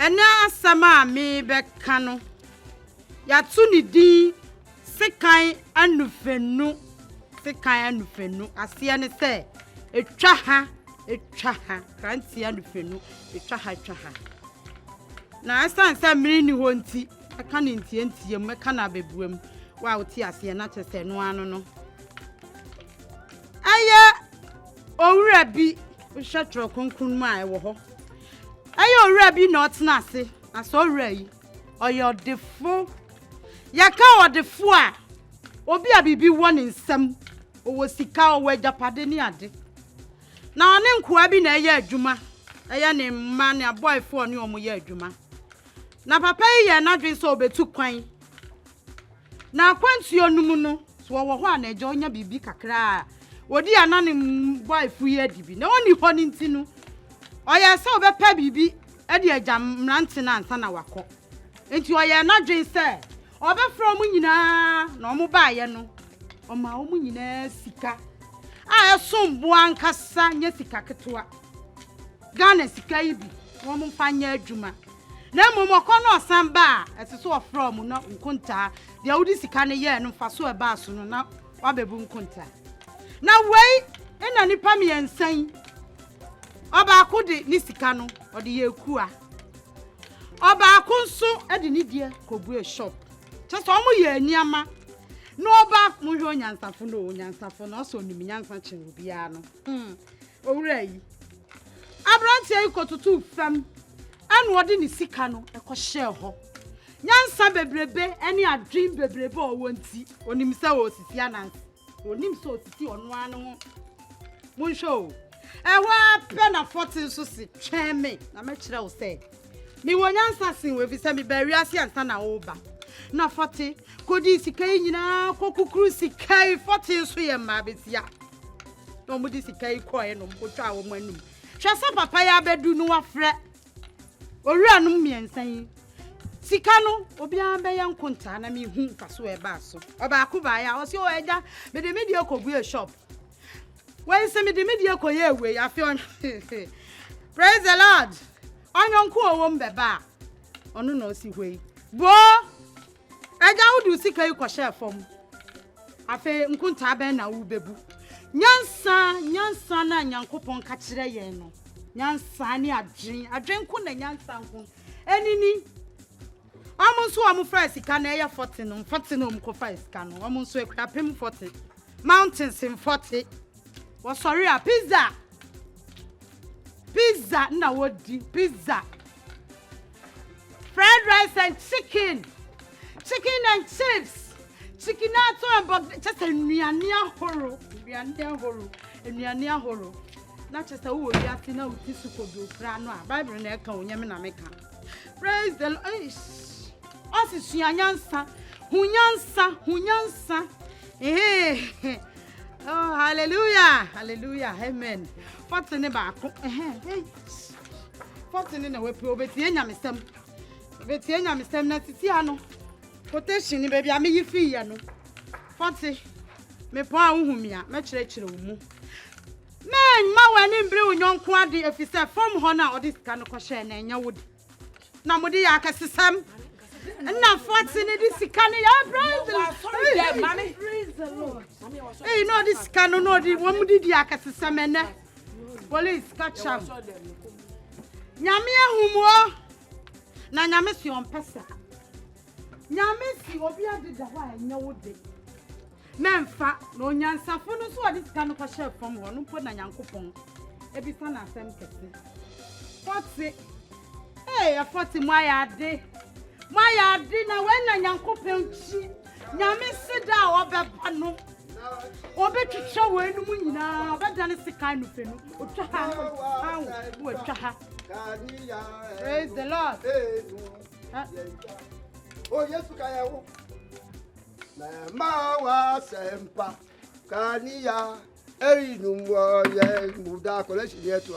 Ena sama me beka no. Ya tu ni din sekan anufenu. Sekan anufenu. Asia ne se etwa ha. Kranti anufenu. Etwa ha. Na asan se mmiri ni ho nti. Aka ne ntie meka na bebuam. Wa oti asia na chese no ano no. Aya owura bi hwetro konkun ma e wo ho. Aya owura bi na otena ase. Aso owura yi. Oyo defo. Yaka odefo a obi abibi wo ne nsam. Owo sika owo ajapade ni ade. Na one nkoa bi na eye adwuma. Aya ne mma ne boyfriend ne omo ye adwuma. Na papa yi na dwen so obetu kwan. Na kwantuo numu no so wo ho a na eje onya bibi kakra. Odi ana ne boyfriend yi adibi. Na oni ho ni ntinu. Oya se obepa bibi e de agya mrante na ansa na wakọ. Enti oya na dwen se obefro mu nyina na omo baaye no. Oma omo nyina sika. A esombo ankasa nya sika ketewa. Ghana sika yi bi. Omo mfanya adwuma. Na momoko no samba esiso ofro mu na nkunta de awudi sika ne ye no faso e ba so no na wabebu nkunta na wei ena nipa me ensan oba akodi ni sika no ode ye kuwa oba akunso ede ni die kobu e shop cheso omo ye aniama no oba mu hwo nyansafo no so nim nyansa che obi a no owura yi abranti ayi kotutu fam anu odi ni sika no ekohye ho nyansa bebrebe eni adwin bebrebe owo nti onim se wo sisi anansi onim se osisi onu anu munsho ewa pe na 40 so si tweme na me kire wo se mi wo nyansa sin we fi se mi bari ase ansa na wo ba na 40 kodi sika nyina kokukuru sika 40 so ye ma betia no mudi sika ko ye no mkotwa wo manum hwasa papa ya bedu no wafre owura no miensan sika no obi an be yankunta na me hu faso e ba so oba akuba ya o se o eja me de media kogu e shop when se me de media ko ye we ya fi on praise the lord onyanku owo mbeba onu na o si hwei bo eja udu sika yi ko share fom afi nkunta be na wo bebu nyansa na nyankopon ka kire ye no nyansa ni adwen ku na nyansa nko enini amunso amu fry sika na eya 40 no mko fry sika no amunso ekrapem 40 mountains in 40 wo sorry a pizza na wodi pizza fried rice and chicken and chips chicken ato and just enuane ahoro na chesa wo wi ati na uti sukodo kra no a bible na eka onyame na meka praise the lord osisi anyansa hunyansa oh hallelujah amen fatene ba ko fatene na we pe obeti enyamesem na titi ano quotation ni baby ami yifi ya no fati me po ahumia me kire wo mu men ma wani mbre unyonko ade efise from ho na odi sika no ko hye na enya wodi na modi ya akasesam na fati ni di sika ne ya praise the lord eh no di sika no di wo mudi di akasesam ene police catch am nyame ahumuo na nyame si on pesa nyame si obi adeda ho enya wodi memfa no nyansafo no so odi sika no ko hye fom ho no po na nyankopon ebisa na asem kese 40 ya 40 moya ade na we na nyankopon chi nyame sida obeba no obetwitwa we no mu nyina obeda ne sika no fe no otwa ha praise the lord oh yesu kaya wo na mawa sempa kaniya erinumwo ye muda collection yetu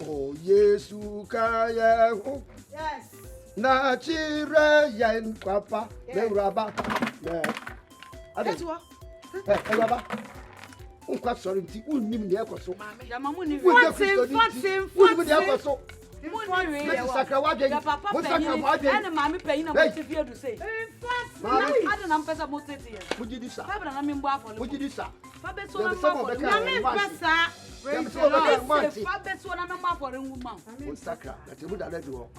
oh yesu kaya wo yes na chire yen papa meraba na adetwa meraba unkwa sorry nti unnim ne ekoso ya mamu ni 40 unnim ne ekoso Mrs. Sakrawaje, your papa Sakrawaje, and mammy paying a motive to say. Mami, I don't know, Pesa Motetia. would you do so? Papa, I mean, Waffle. Would you do so? Papa, so I'm a woman. Sacra, that you would have let you all.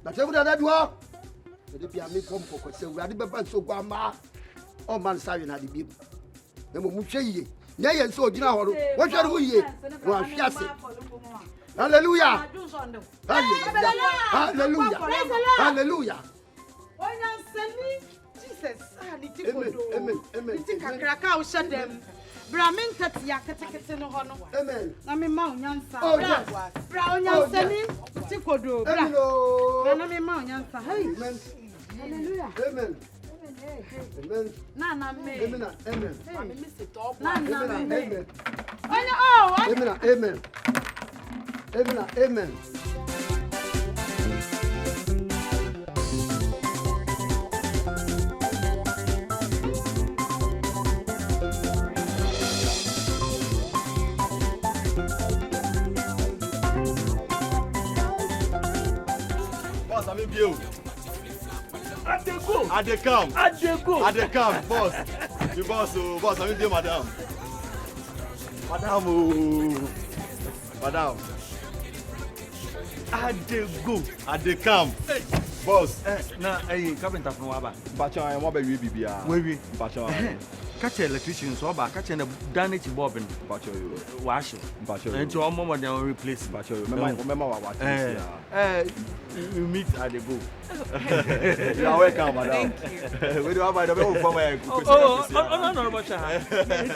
That you would have let you all. If you are me from Coco, so we are the so Guama. Oh, man, sorry, not the people. Then we will show you. Nay, and so, you know, what shall we hear? Hallelujah. Hallelujah. Hallelujah. Jesus, amen. Amen. Bramin Tatia no hono. Amen. I mean, Mount Yansa. Oh, yes. Brown Yansani, Tikodo. Hello. Mount Yansa. Amen. Hallelujah. Amen. Amen. Nana, me. Amen. Amen. Nana, Amen. Oh, Amen. Amen. Amen. Amen. Boss, I'm in view. At the go. At the come. At the go. At the come, boss. The boss, oh, boss, I'm in view, madam. Madam, oh. Madam. At the go. At the come. Hey. Boss. Na, hey, carpenter from Waba. Bacha, I want to be BBA. Where we? Bacha. Catch electrician, so about catching the damage bobbin. Bacha, you. Wash it. Bacha. And to all moment they will replace. Bacha, remember what you meet at the go. You are welcome, madam. Thank you. We do have by the way from where no, it's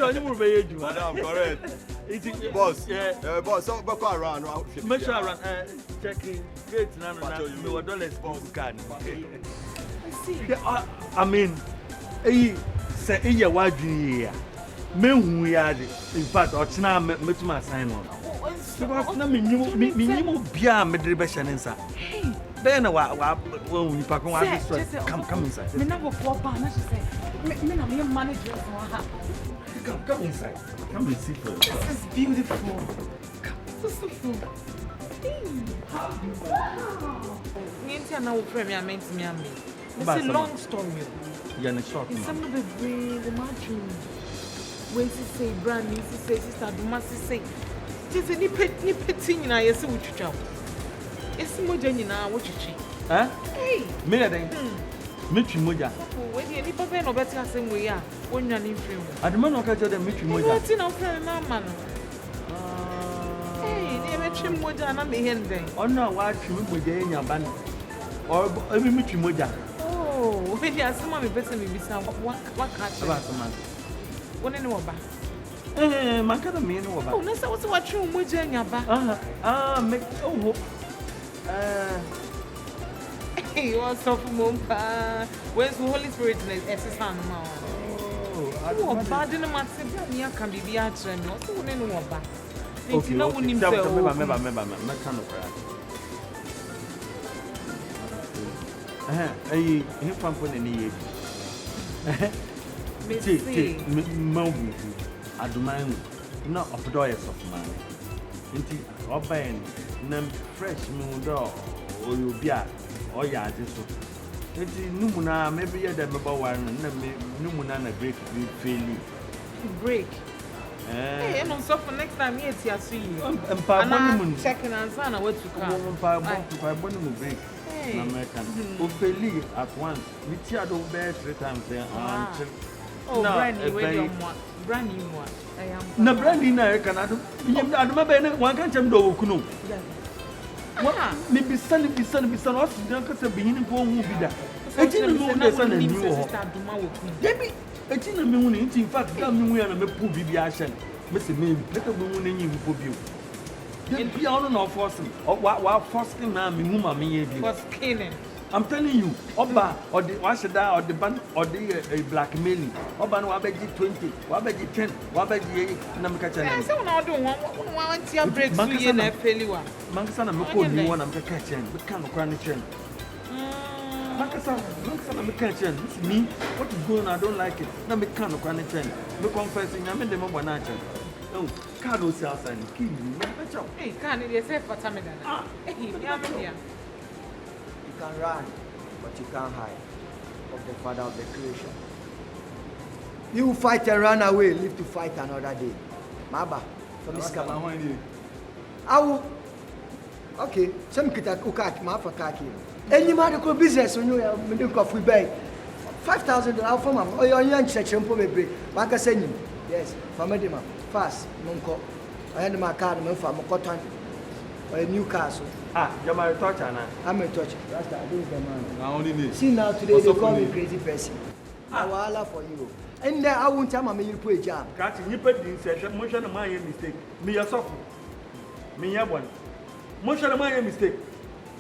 only more by you. Madam, correct. Boss, yeah, boss, so back around. Make sure around checking gate now. No $1 card. I mean, say you what you men we are. In fact, or now make my sign on. Because na minimum bia medrebeshan inside. Hey, then when we pack on this come inside. Me na go for ba na she say. Me na me manager for her. Come inside. Come and see first. This is beautiful. Beautiful. Wow. Na wo frame ya meant me am. It's a long story. Yeah, na short. It's some of the margin. When she say brand new, she say sister Duma say. Just ni petting na yesi wuchucha. Esi moja nyina wuchuchi. Eh? Hey. Me na den. Metwi moja. When you ni papa no better asem we ya. Wonya ni frame. Aduma no ka tell them metwi moja. What na frame na man. Hey, ni metwi moja na me henden. Ona wa twi moja nyamba no. Or ebi metwi moja. Oh, when you asema me better me bisa what catch. Aba asema. Woni ni wo ba. Man kada me no ba. Oh, na say what twi moja nyaba. Make oh. Hey, what's up, Mumpa? Where's the Holy Spirit in exercise now? Oh, bad in the matter. Me can be the answer. No, so we know what. Okay, no one himself. Remember. Not kind of prayer. Hey, he found for any age. See, Mountain. I do mind. Not of doors of mine. Indeed, open them fresh moon door or you be at. Oh yeah, this one. It's Numuna, maybe you're the number one, and Numuna break will fail you. Break. Hey, I'm so for next time, yes, I see you. And I'm checking and son, what to come. If break. American. Ophelia at once. We tear the bed 3 times there. Oh, brand new one. I am. No, brand new, I cannot do. I remember one can't do Kuno. What? Maybe son, us, don't say beginning for movie that. I didn't know the son and you. Debbie, I didn't mean it. In fact, come we are a poor Bibiashan. Mr. Mim, let the woman in you for you. Then be on and off forcing. Or what forcing now, me, was killing. I'm telling you, Oba or the Washada or the band or the blackmailing. Oba no Wabeji 20, Wabeji 10, Wabeji Namkacha. I said, I don't want your breaks in a failure. Mankasana Mako, you want to catch him, but can't cranny chain. Mankasana, I'm catching. Me, what is going on? I don't like it. Now, me can't cranny chain. No confessing, I'm in the Mobanacha. Oh, car no sales and key. Hey, can't you say for time? Hey, yeah. You can run, but you can't hide of the Father of the creation. You fight and run away, live to fight another day. Maba, from this camera. I will. Okay, some kita ukaki, ma for kaki. Any medical business when you are medical free bay. $5,000 for mama. Oh, you're young church and probably. Maka send yes, for medima. Fast, Monko. I had my card from Cotton or a new castle. Ah, you're my toucher now. I'm a touch. That's the man. I only need. See now today they call me crazy person. I will allow for you. And then I won't tell me you put a job. Catching you put the insertion, motion of my mistake. Me yourself. Me your one. Motion of my mistake.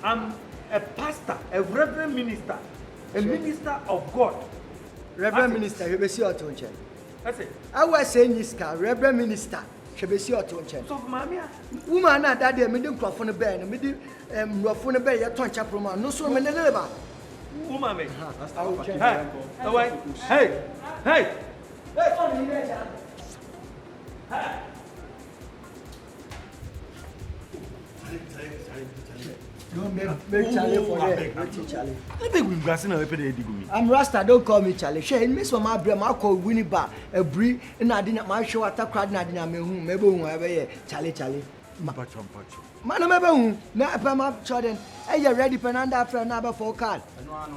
I'm a pastor, a reverend minister, a minister of God. Reverend Minister, you be see your tone check. That's it. I was saying this car, Reverend Minister, she be see your tone check. So, Mamma, Woman, that day, me didn't call for the bed, and me did rough on the bed, your tone chap roman, no so many never. woman, I will check. Hey, hey, Don't make Charlie for that. Charlie. I think we've got a bit. I'm Rasta, don't call me Charlie. She miss for my brain, I call Winnie Bar, a brie, and I didn't my show at a crowd, and I didn't know whom, maybe whoever, Charlie. Man, maybe now I'm up, Jordan. Hey, you're ready for another for another for card.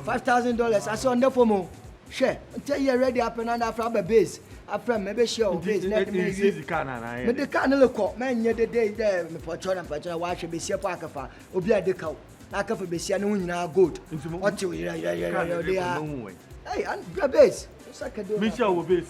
$5,000. I saw on the FOMO. Share, until you're ready up another for a base. A friend, maybe sure, base, let me use the car. But the car no look, man, you're the day there for Jordan, but I should be a parker for, or be a decal. I come for Bessiano in our good. What you are, hey, and grab base. Michelle will be.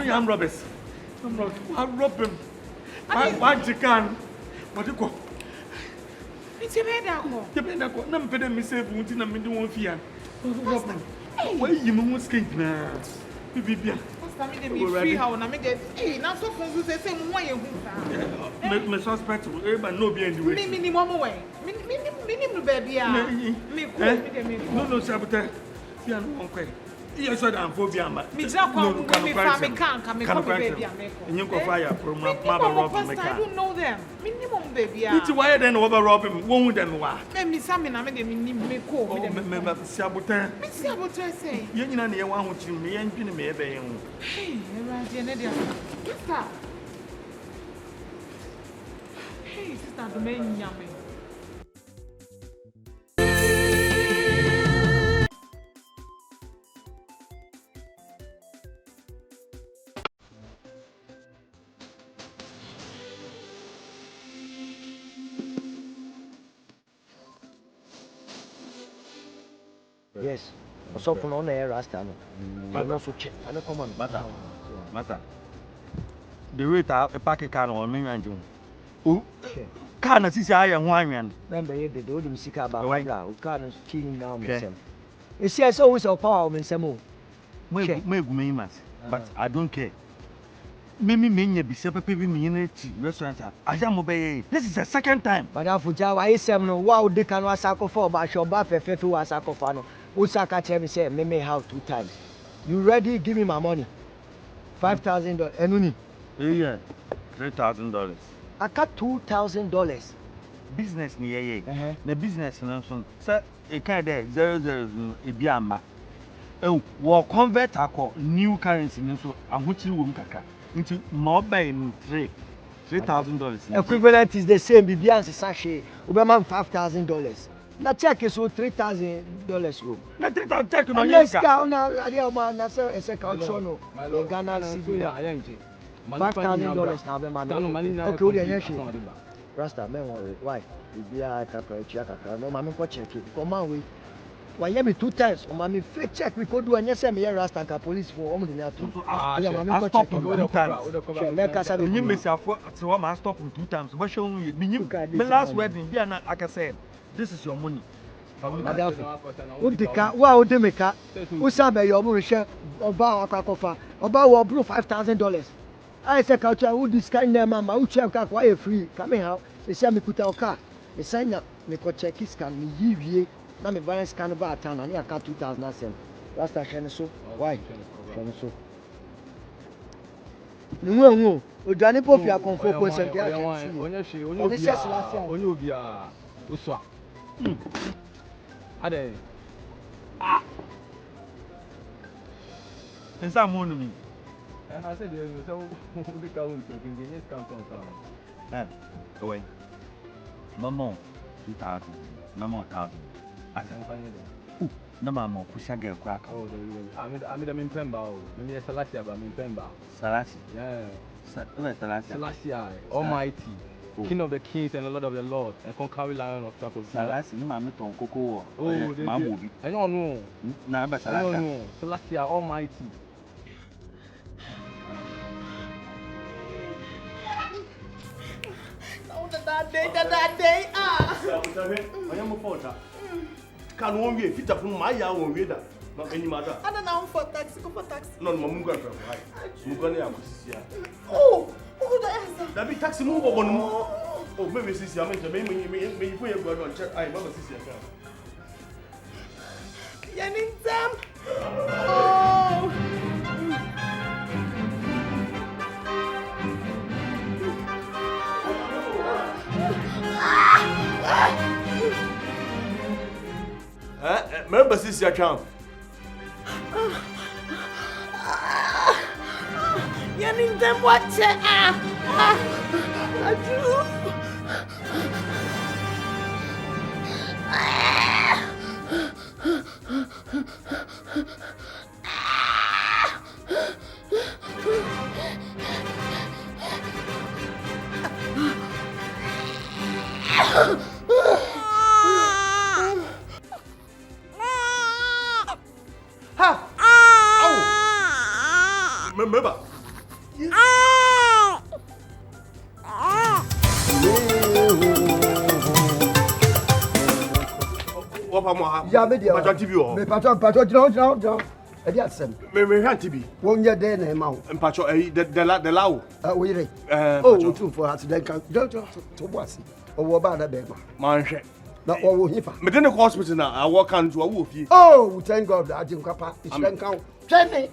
I'm robbers. I'm robbing. What you can? What you call? It's a bed. You better go. I'm better myself. Won't you not do one fear? Why you must skate now? Baby, free how na me get. Hey, now so from you say one you. Me suspect. But no be anyway. Me mama way. Me baby ah. Me cool. No, saboteur. You are not okay. Yes, I'm phobia. Me drop on me family can come baby. And you go fire from my I don't know them. Minimum baby. It's why then over robbing won't them why. Let me some na me cool. Me saboteur. Me saboteur say. You know the one who you me and me ebe. Hey, sister. Hey, sister, do me nyame. Yes. So for no air Rasta. I'm not so cheap. I don't come on. Matter. The rate a packet car on me and you. Oh, car na sisi aya hwanwan. Remember you did old music about right now. Car is cheating now myself. You see, I saw with our power in some Me but I don't care. Mimi me be separate me in restaurant. I am obey. This is the second time. But I forgot why is no wow they can was for but your bath if you was for Usaka tell me say me have 2 times. You ready? Give me my money. $5,000. Enuni. Yeah. $3,000. I got $2,000. Business ni yeye. The business na so. Sir, e kind there 00 e bia ma. We convert akọ new currency so ahochiri wo mkaka. Nti ma obai ni $3,000. Equivalent is the same. Bibian sachet. Ubema $5,000. Na check is $3,000 go. Na 3,000 check no Let's yenka. go na ade ma na say ese ka tro no. The Ghana cedi. $5,000 na be ma. Okay, we dey here. Rasta men worry. Why? We be a kakra. No, mama go check it. Come on we. Why hear me 2 times? O mama fake check we could do anya say me Rasta ka police for omo dey na to. Yeah, mama go check it 2 times. Make us have You miss afo to what man stop 2 times. What show me? Me last wedding be na like I said, this is your money. Udika wa udemeka. Usabe your mo hwe oba akwakofa. Oba wo bro $5,000. I say ka twa wo this kind na mama wo twa ka kwa e free. Come how? They say me kuta oka. Me sign up me ko check scan me yiwie na me balance scan ba atan na aka 2,000 cents. Rasta hwe so. Why? Hwe so. Nwo odwane pofi akonfo ko se ke onye obi a uswa ade Nsa mo no mi. I said so we can just count on Away. Maman 2,000. Maman 1,000. Na mama kusha girl crack. oh I mean I'm Pemba me Salasia but I'm Pemba Salasi. yeah Salasi. Salasia Almighty King of the kings and the Lord of the Lord and conquering lion of tribe of Judah. Salasi ni mama ton koko. Oh, mamu bi. I don't know. Na ba I Salasi. don't know. Celestia Almighty. That day. I am a photo. Can one be fit up from my own reader? Not any matter. I don't know for taxi. No, Munga. Mugania. Oh, the answer. That be taxi move on. Oh, maybe this year, maybe you put your brother on check. I never see you. Yanning them. Oh. Remember, this is your charm. Yanning them watch it. I do. Remember. Ya me dia. Patron TV o. Me patron down. E dia sem. Me han TV. Won ye dey na ma wo. Patron the law. We re. Oh, Oh, tu for accident kan. To boasi. O wo ba na be ma. Man hwe. Na o wo hifa. Me dey the hospital na I work kan to a wo fie. Oh, thank God that you kwapa. Isren kan. Twene.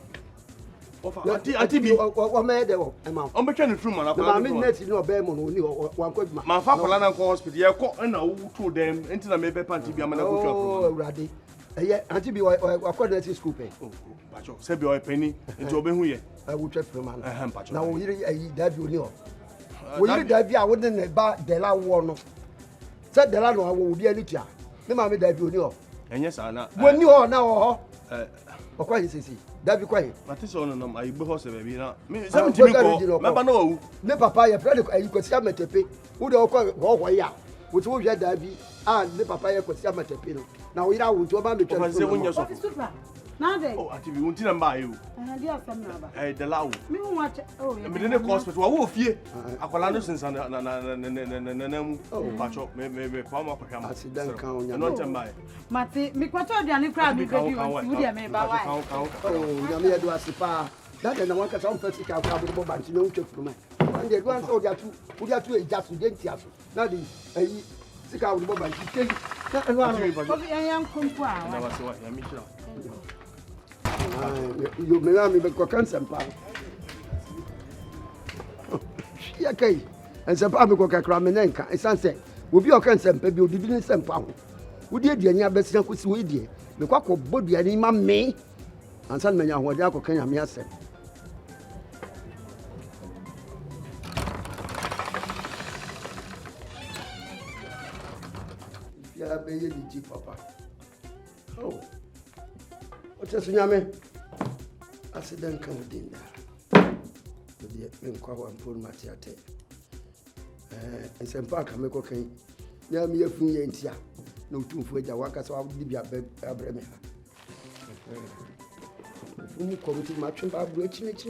Auntie bi. O me dey wo. E ma. On be twene through man Ma me net ni o be mo no ni wan kwa ma. Man fa kola na ko hospital ye ko na wo to dem enti na me be panti bi amana go Oh, Urade. Eye auntie bi wa kwa net school pe. Oh, patron. Se bi o penny enti o be hu ye. Wo twa from man. Patron. Na wo yiri ayi da bi oni o. Wo yiri da bi a wo ne ba de la wo no. Se de la no wo obi ani tua. Me ma me da bi oni o. Enye sa na. Wo ni ho na wo ho. Okwa yi sisi. Da bi kwa yi. Mate so no nam ayi be ho se be na. Me se me timi ko. Me ba na wo. Me papa ye friend ayi kwasi ametepe. Wo de okwa ho ya. Wo ti wo hwe da bi. Ah, me papa ye kwasi ametepe no. Na wo yira wo nti o ba me twa. O fa se wonya so. Now then. Oh, auntie bi wonti na mba ayi o. Dia sam na ba. The law. Me watch. Oh, Me dey the hospital wo fie. Akwala no sensa na mu. Oh, patron. Me pa ma kwahwa ma. Accident kan onya. No temba. Mate, me kwato aduane kra me bebi wo dia me ba why. Oh, nyame ye do asipa. That na one kasa on person ka kwa bo ba nti na utwe from me. And the one so dia tu e jasu de ntia so. Na di ayi sika wo bo ba nti tei. Na anu anu. Ko yan kompo a. Na wase wa ya mi kira. You me na me be kwa kansa mpa. Ya kai. Ense pa me kwa kakra me na nka. Esanse obi o kansa mpa bi odidi ne sempa ho. Wodi aduane abesina kosi wo die. Me kwa ko boduane ma me. Ansa me nya ho de akọ kanya me asem. Yeah, baby, the papa. Oh, what's a tsunami? Accident come within there. The Minqua and Pull Matiate. And some park, I make okay. Near me a few years, no two for the workers of Libya, Abraham. When you come to my chamber, breaching it.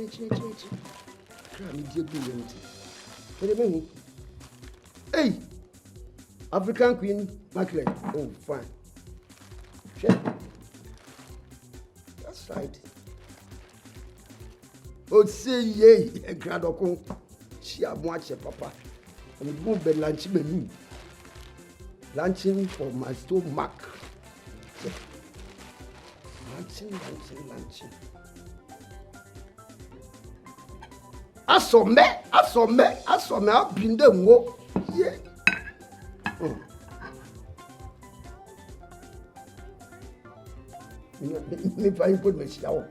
Hey, African Queen Macklin. Oh, fine. Check. That's right. Oh, say ye, a grand oco. She have watched papa. And it won't be lunching menu. Lunching for my stomach. Lunching. I saw me. I've been there. Yeah. Me find put me shower.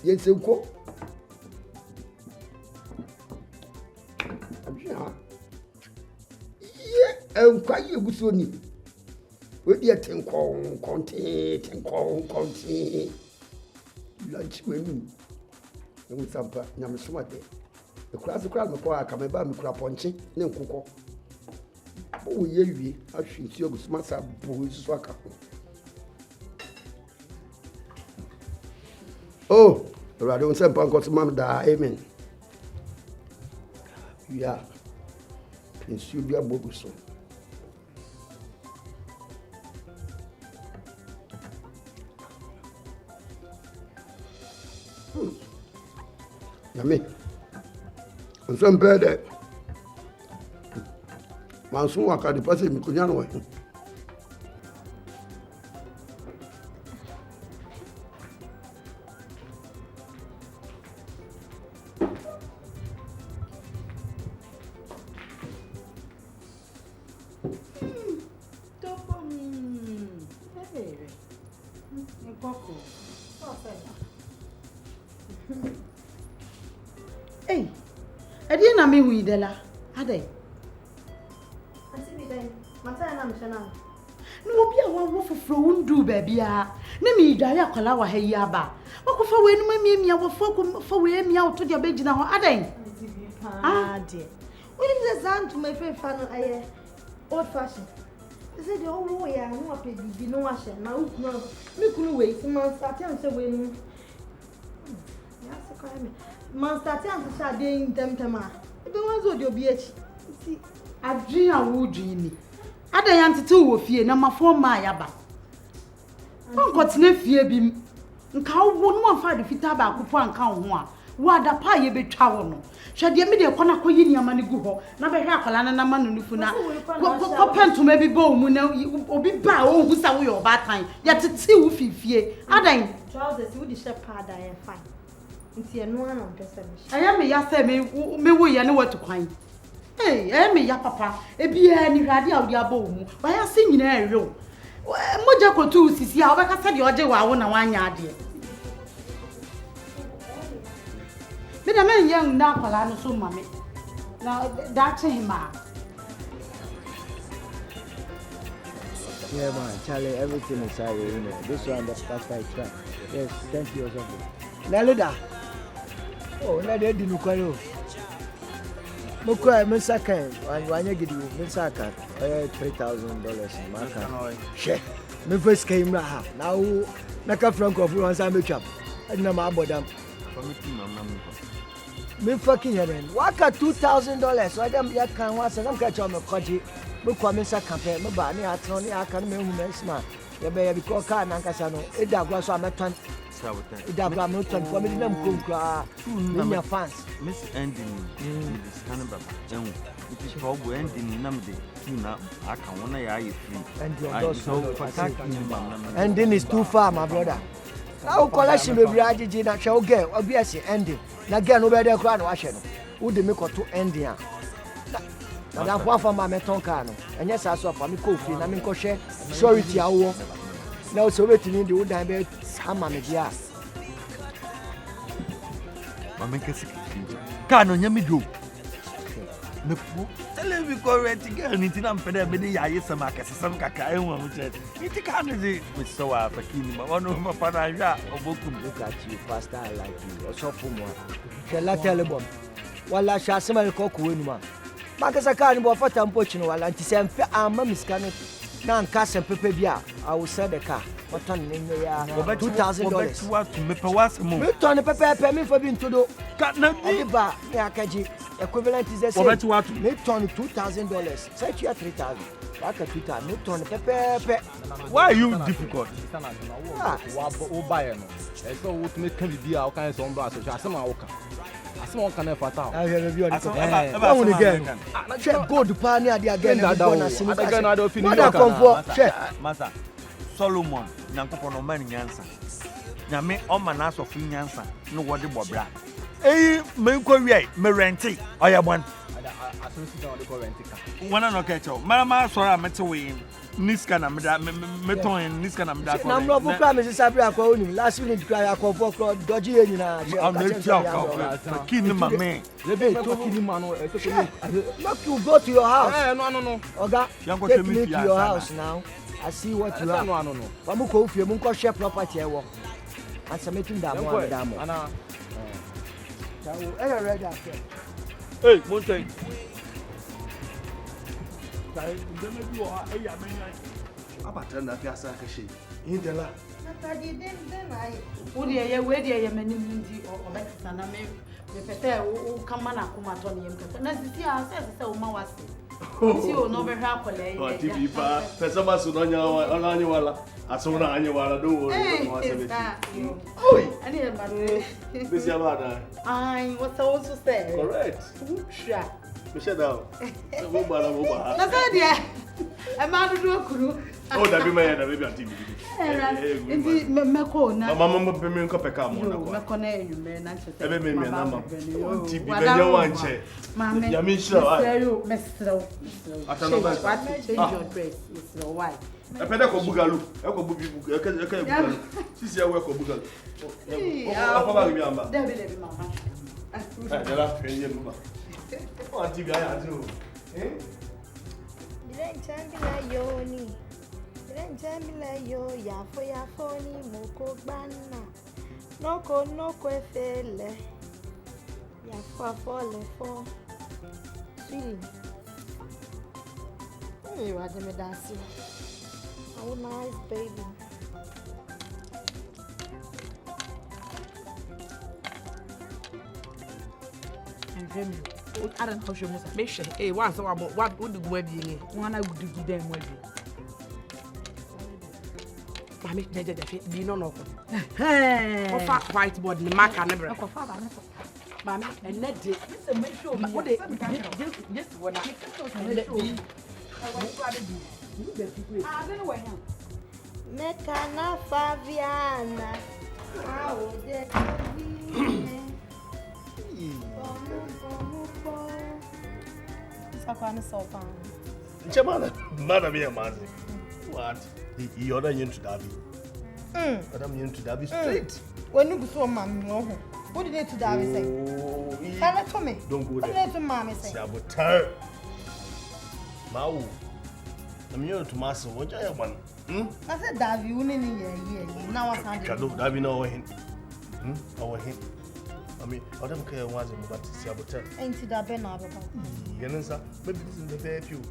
Yes, you go. Yeah, and quite you good soon. With your tinkle, conti. Lunch menu. With some Yamasuma day. The class of crowd, McQuarrie, come about me crap punching, no cocoa. Oh, ye, I should see you with Massa Boys Swaka. Oh, I don't say Punko to Mamma, amen. Yeah, Prince Sylvia Boguson. Yummy. And some better. Mansoon work at the person, Mikunyano. Hey, I didn't know me with Della. Had they? No, be a one for fluent do, baby. Name Daya Kalawa Hayaba. What could for when me our folk for me out to your bed now? Are they? Ah, dear. When is the son to my favorite fan? I old fashioned. They said the whole way I know be no washing. Now, no, me couldn't wait. Man, starting to win. Yes, man, starting to start doing them. I don't want to be a see. I dream a wood dreamy. I don't two of you, number 4 my abba. Don't got no fear beam. Cow won't want 5 feet about one count one. What a pie you be travel. Shall the immediate corner coin your money go? Never have a lana man on Funa. Open to maybe bone, or be bow who's away your bad time. Yet it's 2 feet. I don't trousers with the shepherd. I am fine. It's a no one on person. I am a yassa me way I know what to find. Hey, I me ya papa. E be any radio of your bone. Why are singing a room? Mojako too, see how I said your day while 1 yard. But a man young Napalano, so mammy. Now that's him. Yeah, man, Charlie, everything is sorry, you know. This one, that's right track. Yes, thank you or something. Naluda. Oh, now they didn't call you. Mukwa, Mensaka, and you get you, Mensaka, $3,000 in my car. Share. My first came now. Naka Franco of once I make up. I know my bottom. Me fucking heaven. Waka $2,000. So I don't yet can once and I'm catch on my country. Mukwa Mensaka, my body, I told you I can't make me smart. You may be called car and Casano. It was on my tongue. It does not turn for me. Them fans. Miss Ending is kind of a it is probably ending in number 2 now. I can one eye and then it's too far, my brother. Now, collection will be added in a show girl, obviously ending. Now, again, nobody can wash it. Would they make to end here? Now, I'm one for my metoncano. And yes, I saw for me coffee, and I'm in crochet. Sorry, Tiago. Now, so waiting in the wood and bed. Hammer me dia. Mama kesi. Kano nyami do. Me fu. Tell me go rent girl ni tina mpede me dey yaye sam akese sam kaka ehun am che. Iti ka no dey me so afakini ma wono ma pa na hwa obokum look at you pastor I like you. Osofu mo. Kela telebom. Wala sha asema ko ko wenu ma. Makasa ka ni bo fata mpochi no wala nti se mfe amma miska no na nka se pepe bia I will sell the car. What on in ya $2,000. What to me pe was mo. Me ton pepe me for bi ntodo. Ka na bi ba ya kaji equivalent is the same. What me ton $2,000. Say you 3,000. Waka 2,000 me ton pepe. Why are you difficult? Wa buy no. E so wo to me kan bibia o kan so on bra so asema wo kan. Asema wo kan na fata. Ah yeah be on the again. Check gold pa ni ade again na bona sinu. Again na do finish yo kan. Check. Masa Solomon nyankopon no man nyansa. Nyame o ma na asofu nyansa no wode bobra. Me ko wi me renti oyabon. Asonsi don ko renti ka. Wana no kecho. Mama sora mete we niska na me ton niska na meda ko. Na mro bu kwa me sisabri akwa onim. Last week kra yakwa for dodgy enyina. I'm not sure. Kini mame. Lebe to kini ma no e so Not to go to your house. No. Oga, take me to your house now. I see what you have. No. Pamu ko fie mu ko share property e wo. Ansa metin da mo da mo. Ana. Tawo ready after. Hey, Mountain. Sai, ndeme bi o ya menya. Abata na fiasa ka she. Indela. Na di den ai. Wo de ye we de ye mani ndi obekisa na me pete wo kama na kuma to ne yem ka. Na sisi a se wo ma wase. Si o no be hwa kole ye. O TV pa, pesa masu no nya onanya wala. Asona anya wala do wo no asebe. Oi, ani e ba do. Bisi abada. Ai, what so say? Correct. Sure. Bisi dawo. Wo ba. Na say dia. E ma do okuru. Oh, da bi me on TV. Enti meko na. Mama be me nko peka mo na kwa. Meko na enyume na nche. Ebe me na ma. TV be nya wanche. Mama. Ya mi sure. Mesro. Atano ba. Change your dress. It's your wife. E pede ko bugalu. E ko bugi bugu. E ka bugalu. Sisi ya we ko bugalu. Afa ba bi amba. Debi mama. De la fenye mama. O TV aya azu. Direntambila yo yafo ni moko gbana. Noko efele. Yafo le fo. Sweetie. You are the medasi. Oh nice baby. I don't know how much. Make sure. Hey, what would the web be? One I would do them web. Mami, they no no. Hey. Of whiteboard the marker never. Mami, and let it. Make sure what they just what I let me. I don't know where. Mekana Fabiana. How de Madam, be a man. What? He ordered you to Davy. Madam, you to Davy straight. When you saw Mammy, what did it to Davy say? Tell it to me. Don't go there. What did it to Mammy say? Saboteur. Mau. I'm here to master. What I want? I said, Davy, you need a now I can't. Davy, no, him. Our him. I mean, I don't care what about saboteur. Ain't that been over? Yes, maybe this is the fair few.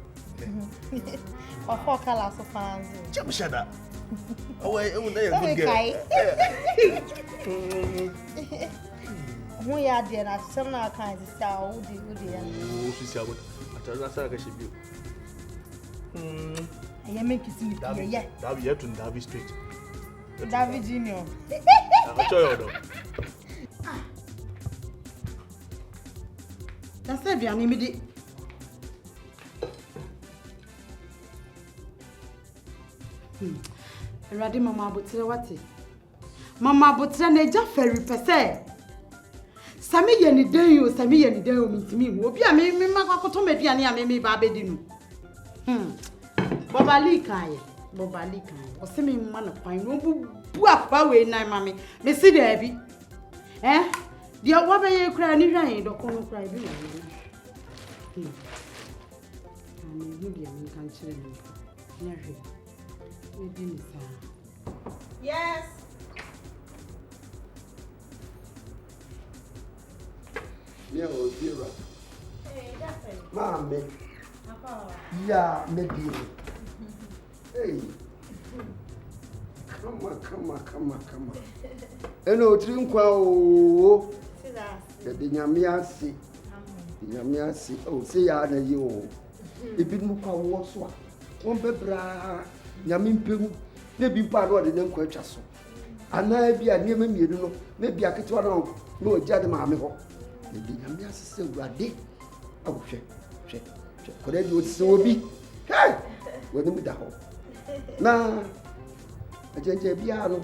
Or 4 colors of fans. Jump shut up. Oh, I will lay a good girl. We are there at some kinds of style. Oh, she's out. I tell us I should be. I make it see Davy yet to Davy Street. Davy Junior. I'll show you. That's it, Bian immediate. Ready, Mama Butre, what? Mama Butre, Naja Ferry Pesse. Sammy Yenny day you, Sammy Yenny day means me. Will be a me, Mako me, Piania, me, Babedino. Bobali Kai, or semi man of pine, no buff away, nine mammy. Me see the heavy. Eh? Dear, what are you crying? Don't cry. who be a man can chill in the Yes. Yeah, oh, dear. Hey, that's it. Mammy. Yeah, maybe. Hey. Come on. And no drink well. The Yamiasi. Oh, say, you. If it look was one. One bebra. Yamin Pim. Maybe part of the name Quachasso. And I be a near me, you know. Maybe I could run. No, Jadamamo. The Yamiasi still ready. Oh, shit. Could I do so be? Hey! What do you mean? Nah. A gentleman piano.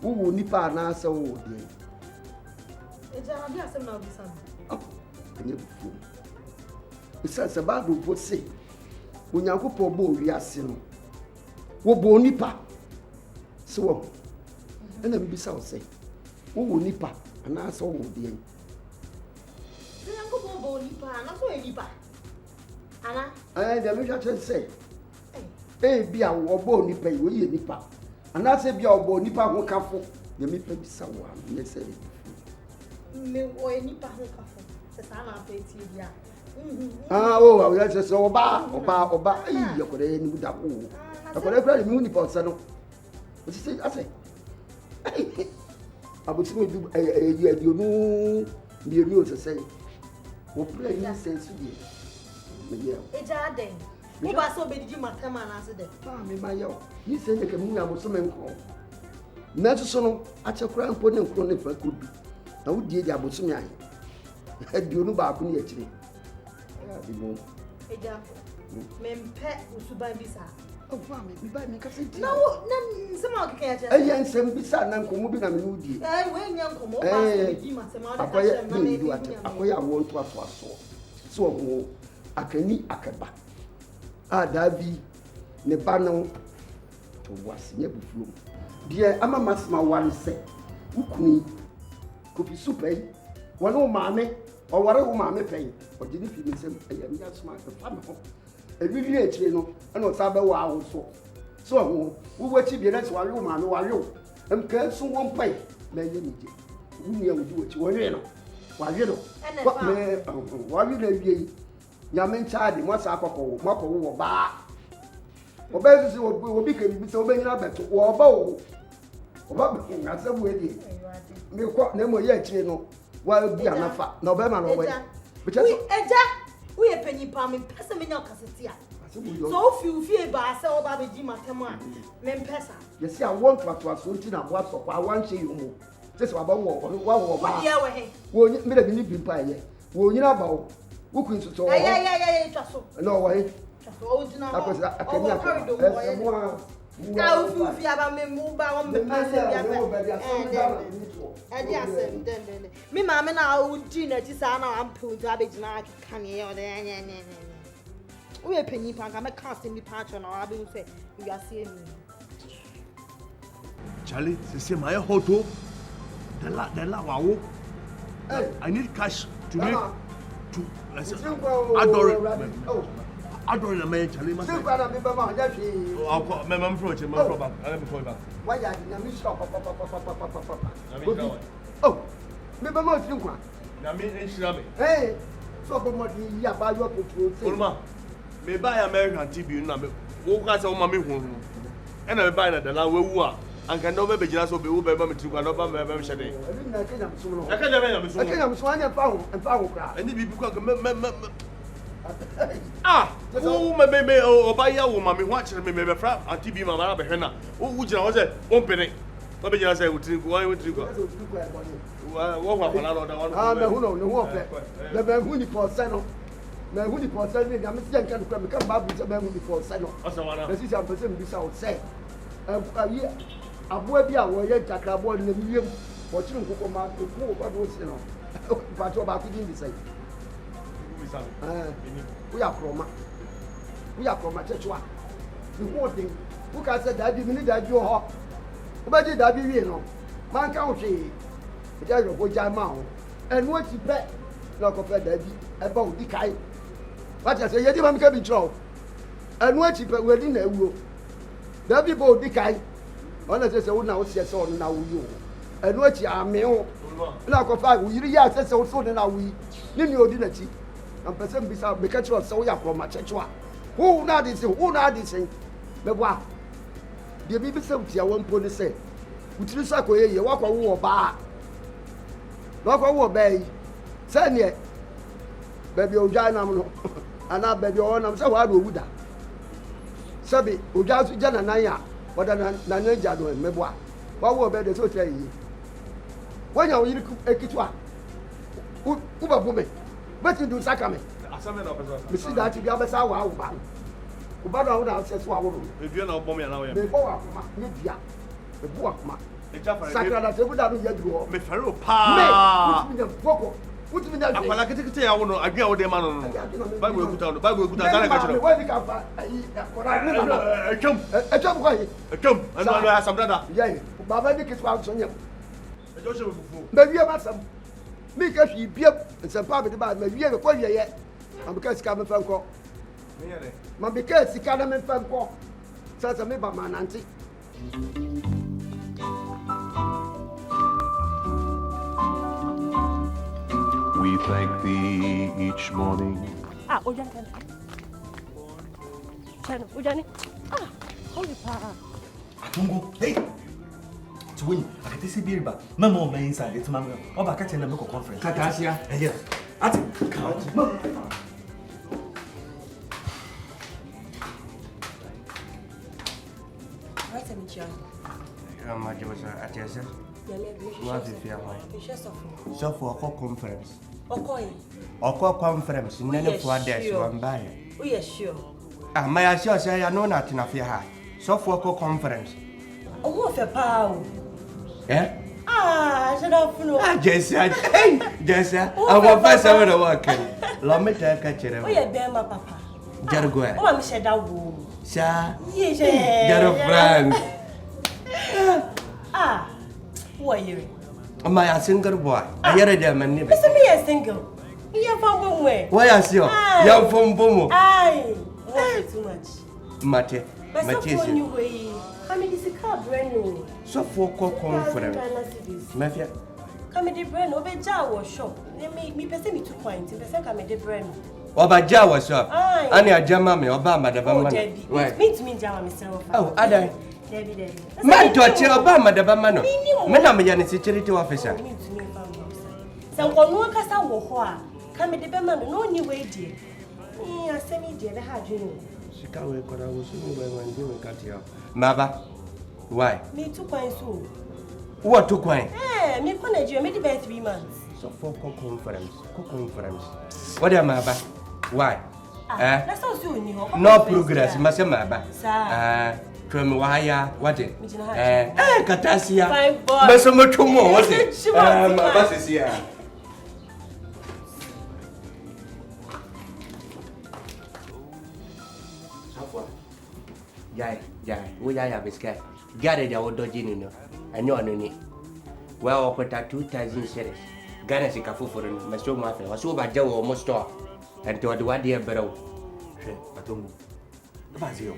Who will nip our answer? Oh, dear. It's a idea, some of the son. Oh, and you fool. It's as a bad would say. When you go for bow, we are sin. Wo bo nipa. So, and then be so say. Who will nip and answer? Oh, dear. Anna? The Richard say, eh, be our bone nipa, we nipa. And I say, be our bone nipa who come for the nipa be someone. Yes, say. Me or nipa who come for the son of Efiewura. Oh, that's just Oba. You could end with that. I could have read Munipo Sano. What you say? I say, I would say, you know, be real to say. What play sense to you? It's a day. Who was so big, you might come and answer them. Mammy, my yo, you said the community was some call. Natural, at your crown put them chronic for could be. I would dear Abusumi. Had you know about me actually? Men pet who should buy visa. Oh, mammy, we buy me cousin. No, none, some of the catch. A young son beside Uncle moving a moody. I when young come over, I want to have so Akani Akaba. Davi Nebano to was never flew. Dear, I'm a massima one say, Ukuni could be super. One old mammy or whatever mammy pay, or didn't you miss him? I am just smart the family. A really a trainer, and not Saba wow so. We were to be that's why you, mammy, while you and can soon won't pay. May you will do it. While you know, while you Yamin Chadi, what's up? Moppo or bar. Or better will be so many others or bow. Or Bobbing at some way. Me quite no more yet, you know, while be enough. November, no way. But we a penny palm in Pessamino Cassia. So few fear by so Baby Jima Tamar, men Pessa. You see, I want to have something of what I want to you. Just about what year won't you make me be by? Won't you know about? Who can so? No way. Now, if you have a move on the person, me, mamma, now, Gina, Tisana, and Pooh, Dabbage, Nike, Kanye, or the we are penny punk. I'm a casting departure, or I will say, you are seeing me. Charlie, see my hoto. The la, I need cash to make. Adore the man, Charlie. I'll call my mum approach him. Let me call back. Why are you stop? Oh, remember more than one. Hey, so much about your control. May buy American TV number. Who has all mammy home? And I buy that the law will and can never be just be Uber to another member. I can't have and if you ah, oh, maybe or buy your woman watching me, maybe frap and TV Mamma Henna. Oh, would you know that? Open it. What did you say? Why would you go? What another one? Ah, no, the Mahuni for Sano. Mahuni for Sano, I'm still can come back with the Mahuni for Sano. This is a person without say. A year. A boy be a warrior, Jacabo in the museum, watching Kokoma to go what was you know. But about it in the same. We are from a church one. The one thing, who can say that you need that you are. But did that be you know? Man can't say, it has a good time out. And what you bet, na ko fe da bi e ba odi kai what you say ye di ma me ka bi tro anu achi pe we di na ewuo da bi ba odi kai ona se wo na wo se se ona na wo yo anu achi ame ho na ko fa wo yiri ya se se wo so na wo yi ni odi na chi am person bi sa me ka tro se wo ya from ma chechwa who na di se me bua de bi se utia wo mpo ni se utiri sa ko ye wa kwa wo ba na kwa wo ba yi se ne baby oja na mo no ana baby o na se wa do wuda sabi oja su jana nan ya wada na ja do me bua wa wo ba de so tire yi wanya wo yiri ekitwa u ba bu me wetin do saka me asame na pesa me si da ti bi abesa wa wo ba wo ba do na se so wa wo e bia na obom ya na wo ya me bo wa kuma me bia me bo wa kuma eja fare sakra da te bu da no ye duro me fare o pa me wuti mi foko wuti mi da akwala ketekete ya wo no adwen wo de ma no bible ekuta dara ka chiro we di ka fa ayi akora ni ma ekem ko yi ekem anu asam dada ye baba di kiswa so nyam ejo se fufu me wie ba sam mi ka hwi biem nsempa be de ba me wie be ko wie ye am ka sika me fa nko me yere ma be ka sika na me fa nko sasa me ba mananti We thank thee each morning. Ujani. Chana, ujani. Holy pa. Atungu, hey. Tuwini, akatisi biriba. Mama o main inside, it's mama. Oba kache na meko conference. Katasia. Yeah. Ati. Right to meet you. So for a conference. Okay. Oko conference, none for days one by. Oh, yes, sure. My assure say I know nothing of your heart. So for a conference. Oh, what a pow. Eh? Shut up, no. Jesse, I want first over the working. Let me take a chair. Oh, yeah, bear my papa. Jargo. Oh, I'm said that woo. Sir, Yes, friend. Who are you? My single boy. I hear them and never. Listen, me a single. You found one way. Why are you? Young from Bomo. Aye. Too much. Mate. But so new way. I mean, it's a car brand new. So for conference. Mafia. Come in the brand over Jawa shop. Me person me 2 points. Person come in the brand. Oba Jawa shop. Ani ajama me Obama the Bama. Meet me Jawa myself. Oh, Ada. Debbie. Man to a chair Obama the Bamano. Madam Yan security officer. Some one cast out war. Come in the Bama, no new way, dear. I send me dear, the hard you. She can't wait for I was when you got here. Maba. Why? Me 2 points. What 2 points? Me connect you, made the 3 months. So for conference. What am I about? Why? That's all soon, you know. No progress, Masama. Sir. From Waya, what it? Katasia. Fine boy. Masama Tumo, was it? My bus is here. Jai, we are biscuit. Garage our dodging, and you know, well, put 2,000 shares. Ghana is a cafu for my so much. I was over Joe almost store and to a dear barrel. I don't know.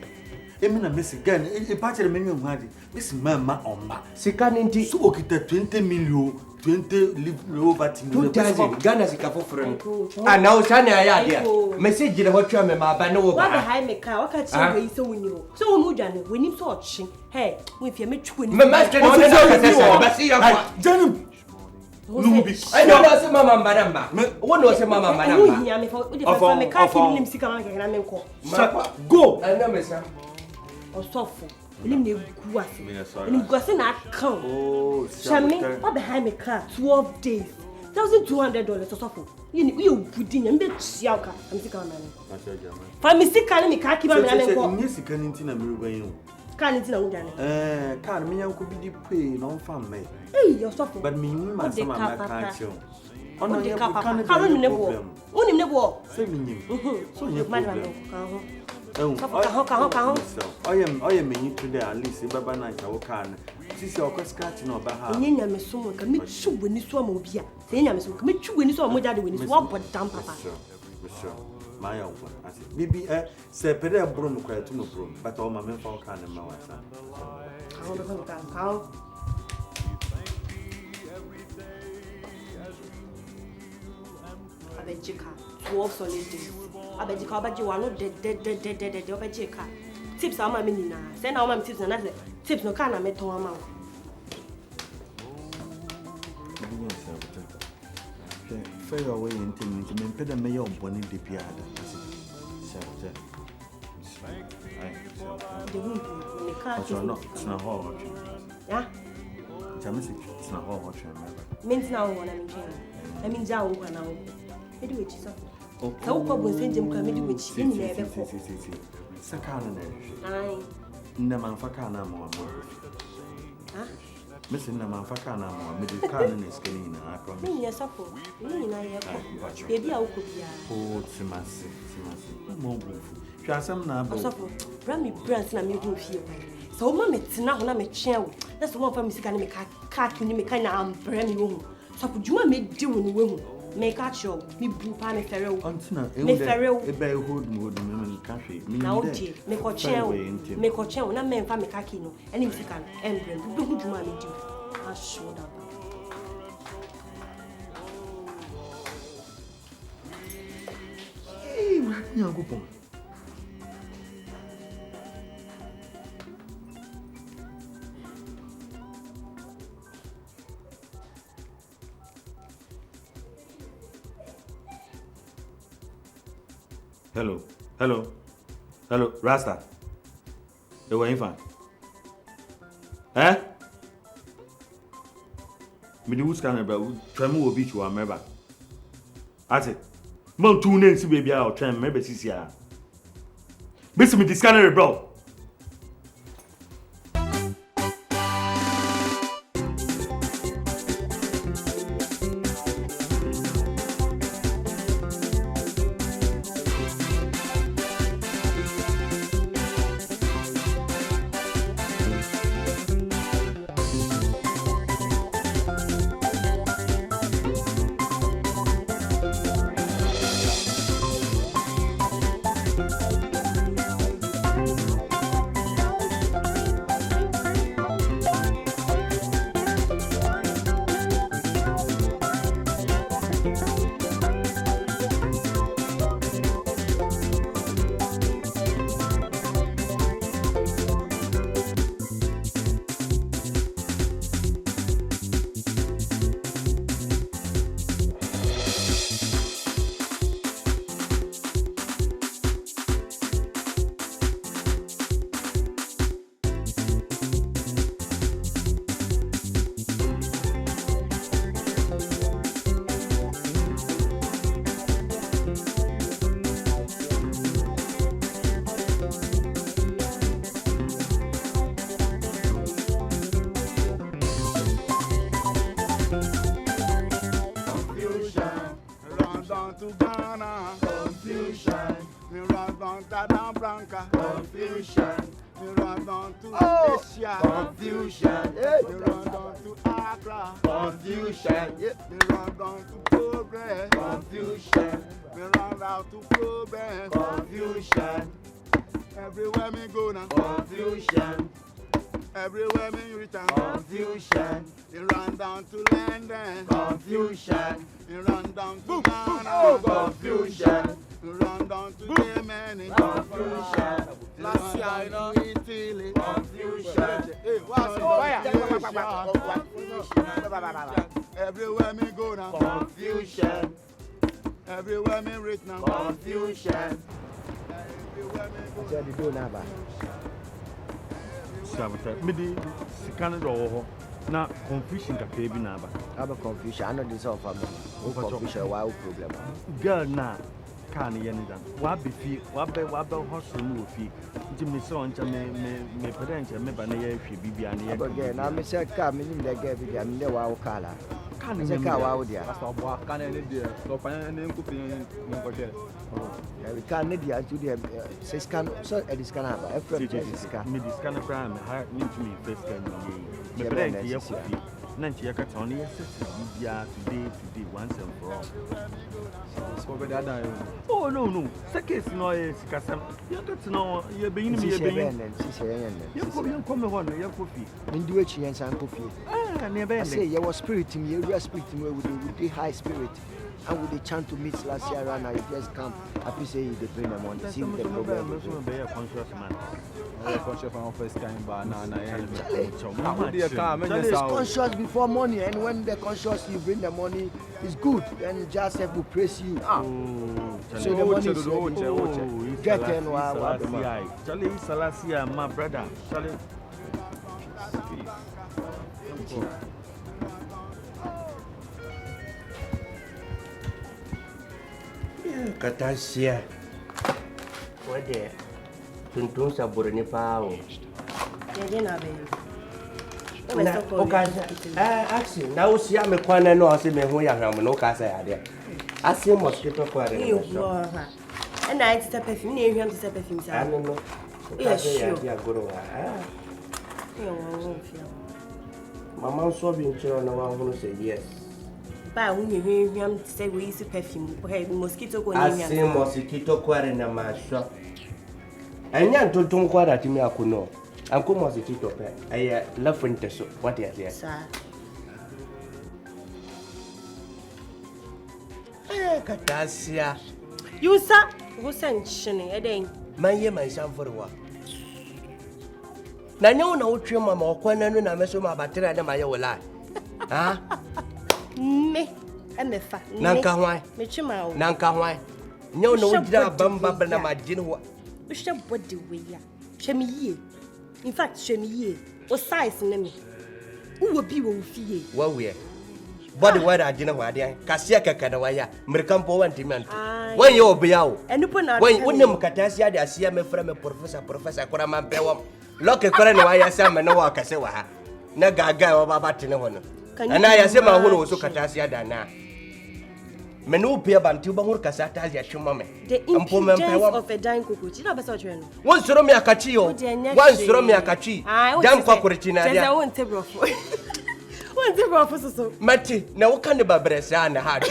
Emina miss again, a part of the million money. Miss Mamma on ma. Sikan into so okay, 20 million, 20 live over 2,000. Ghana is a cafu for and now Sunny, I had message in what you are, my banner. What behind me car? What can you so we knew? So Mujan, we need watching. Hey, with your match twin. My master, I see your I don't know, Mamma, Madame. What was a Mamma, Madame? Go, I know, Miss. Or softful. Eliminate Guasin account. Oh, Shammy, what behind me car 12 days. $1,200 or softful. You put in a bit Siaka. I'm sick of money. For me, sick, calling me khaki, and I'm yes, you can intend a mirror. Can't it know? Can't me, I could be pay, no fun, mate. Hey, you're soft. But me, my son, I can't show. On the car, only never. 7 years. So you, Madam. I am mean today at least Baba Night I will can. This your scratching or Baha. Nina me so can meet you when you swam mobia. Saying I'm so commit you when you saw my daddy when you swap but damn papa. My own. I said, maybe say Pedro broom cry to no broom, but all my men for can and my wife. I bet you can't. 12 solid days. I bet you can't. You are not dead. I bet you can't. Tips are my minina. Send out my tips and that's it. Tips no can I met to amount. Fair away in 10 minutes, and pay the mayor of Bonnie de Piada. The wound, when the car is not hard. Yeah? It's not hard. Means now when I'm in jail. I mean, Jow now. I do it, sir. So, what was in Jim Committee which you never for? Sakana. Aye. Naman Fakana more. Missing Naman Fakana more, middle cannon is getting, I promise. Yes, of course. Baby, I could be. Oh, Timasi. More Shasam now, Brammy Branson, I'm making feel. So, Mamma, it's now when I'm a chair. That's the one for Miss Canny cat, you make kind of brand new. So, could you make do in women? Make a show, me blue pan a ferro. Me ferro, a bear hood mood in country. Now, dear, make a chair, and a man for me cacino, and if you can, emblem, who do you want me to? I showed up. Hey, young good. Hello, Rasta. You were infant. Eh? Me the who's can about Tremu beach or member. I said, Mount 2 names baby out, Trem, maybe this year. Miss me this scanner, bro. Confusion. We run down to Asia. Confusion. We run down to Accra. Confusion. We run down to Progress. Confusion. We run out to Progress. Confusion. Everywhere me go now. Confusion. Everywhere me return. Confusion. We run down to London. Confusion. We run down to Ghana. Confusion. We run down to Germany. Confusion. Last year, you know, Italy. Confusion. Hey, what's everywhere me go now. Confusion. Everywhere me reach now. Confusion. Everywhere me go. What's the do now, ba? Sabotage. Me di sikane do ho. Na confusion ka kebi na ba. Aba confusion. I know this all for me. Confusion why problem? Girl na kan ye ni dan. Wa be fi, wa be hustle no fi. Nti me so ncha me pedant me ba na ye hwe bibia na ye. Okay, na me say ka me nim de girl bibia me de wa wo kala. Can you say wow there? Pastor Boa can any dear. So find any cooking. We can need the idea. Says can so it is can have. Every this can. Me this kind of crime. I need to me first can you. Me plenty ya coffee. Nanti ya kata only ya today once and for all. Oh no. Second no is kasam. You got to know you be in me you come on your coffee. In do it and coffee. I say you was spirit in you spirit with the high spirit. And with the chance to meet last year and I just come. I feel say they bring them on. See the problem. Be a conscious man. Conscious man first time but now Charlie is conscious before money, and when they're conscious you bring the money, it's good. Then just have to praise you. So the money is get in Charlie Salasia, my brother. Charlie. Katasia. What there? Tuntun sabur ni pao. Yena be. Actually, now see I'm a corner no see me who ya ham no kasa ya there. I see mosquito kwa there. And I it's a perfume, you have to perfume. I don't know. Yeah, sure. Mama so being children no one who say yes. But when you hear him say we use perfume, okay, mosquito go I see mosquito kwa na masho. Anya tuntun kwa da timi akuno. Anko mosquito pe. Aya lafente so. What is there? Sir. Katasia. You sir, who sent shine eden? Manye man shamforwa. Na nyo na utwe mama okwana no na meso ma batera na maye wola. Ah? Me emefa. Nanka hwan. Me chima o. Nanka hwan. Nyo na udira bamba na majin ho. Ushe body we ya. Shemi ye. In fact, shemi ye. O size na me. Uwo bi wo fie. Wa we. Body where agina ho ade. Kasia kaka na waya. Mrikampo wanti man. When you be yawo. Enupo na. When wonem katasi ade asia me fra me professor kora man bewam. Loke kora na waya sama na wa kase wa ha. Na gaga wa baba tene ho no. Ana ya sema ho no so katasi ade na. Menu pia bantu bangur kasata ya chuma me. The impudence of a dying cockroach. You know best what you know. One suro me akachi yo. One suro me akachi. Dam kwa kurichina dia. Just one table of. One table of so. Mati na wakande babresa na hadi.